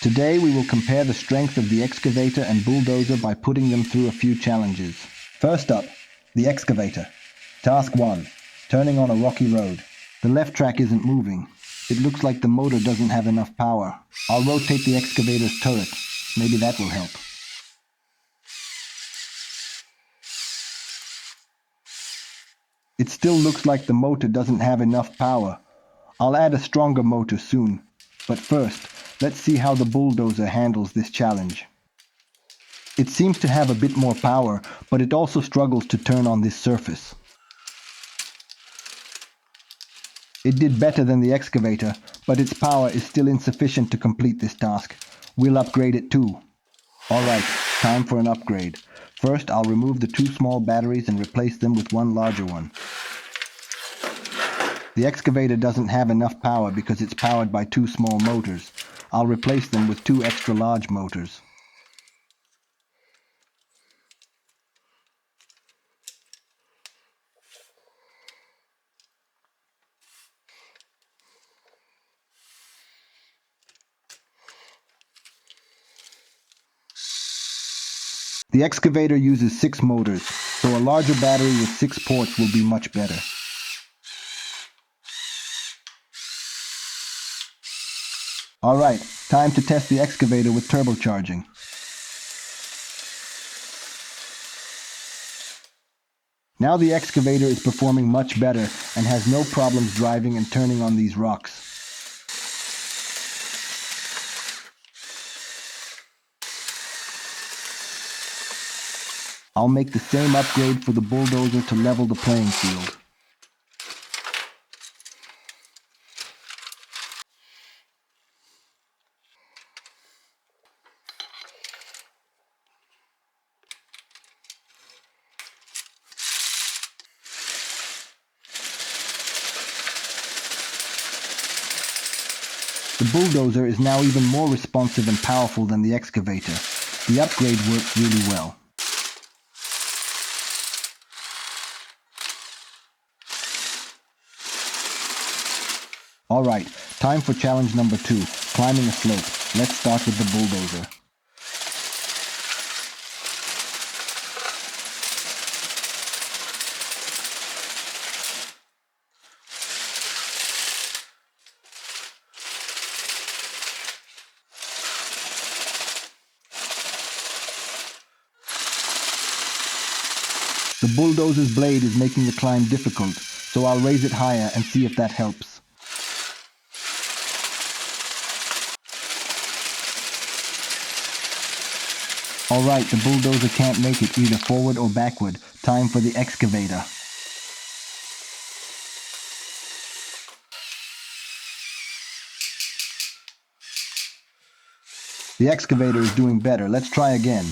Today we will compare the strength of the excavator and bulldozer by putting them through a few challenges. First up, the excavator. Task 1. Turning on a rocky road. The left track isn't moving. It looks like the motor doesn't have enough power. I'll rotate the excavator's turret. Maybe that will help. It still looks like the motor doesn't have enough power. I'll add a stronger motor soon. But first, let's see how the bulldozer handles this challenge. It seems to have a bit more power, but it also struggles to turn on this surface. It did better than the excavator, but its power is still insufficient to complete this task. We'll upgrade it too. Alright, time for an upgrade. First, I'll remove the 2 small batteries and replace them with one larger one. The excavator doesn't have enough power because it's powered by 2 small motors. I'll replace them with 2 extra large motors. The excavator uses 6 motors, so a larger battery with 6 ports will be much better. Alright, time to test the excavator with turbocharging. Now the excavator is performing much better and has no problems driving and turning on these rocks. I'll make the same upgrade for the bulldozer to level the playing field. The bulldozer is now even more responsive and powerful than the excavator. The upgrade works really well. Alright, time for challenge number 2, climbing a slope. Let's start with the bulldozer. The bulldozer's blade is making the climb difficult, so I'll raise it higher and see if that helps. Alright, the bulldozer can't make it either forward or backward. Time for the excavator. The excavator is doing better. Let's try again.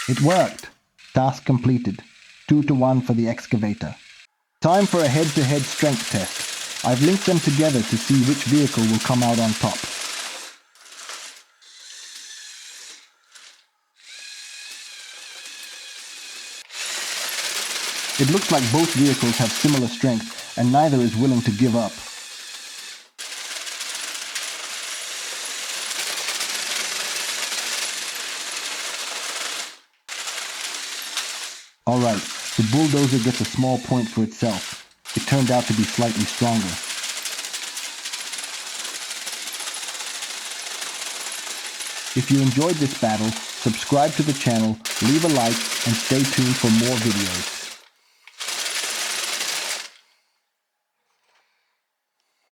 It worked. Task completed. 2-1 for the excavator. Time for a head-to-head strength test. I've linked them together to see which vehicle will come out on top. It looks like both vehicles have similar strength and neither is willing to give up. Alright, the bulldozer gets a small point for itself. It turned out to be slightly stronger. If you enjoyed this battle, subscribe to the channel, leave a like, and stay tuned for more videos.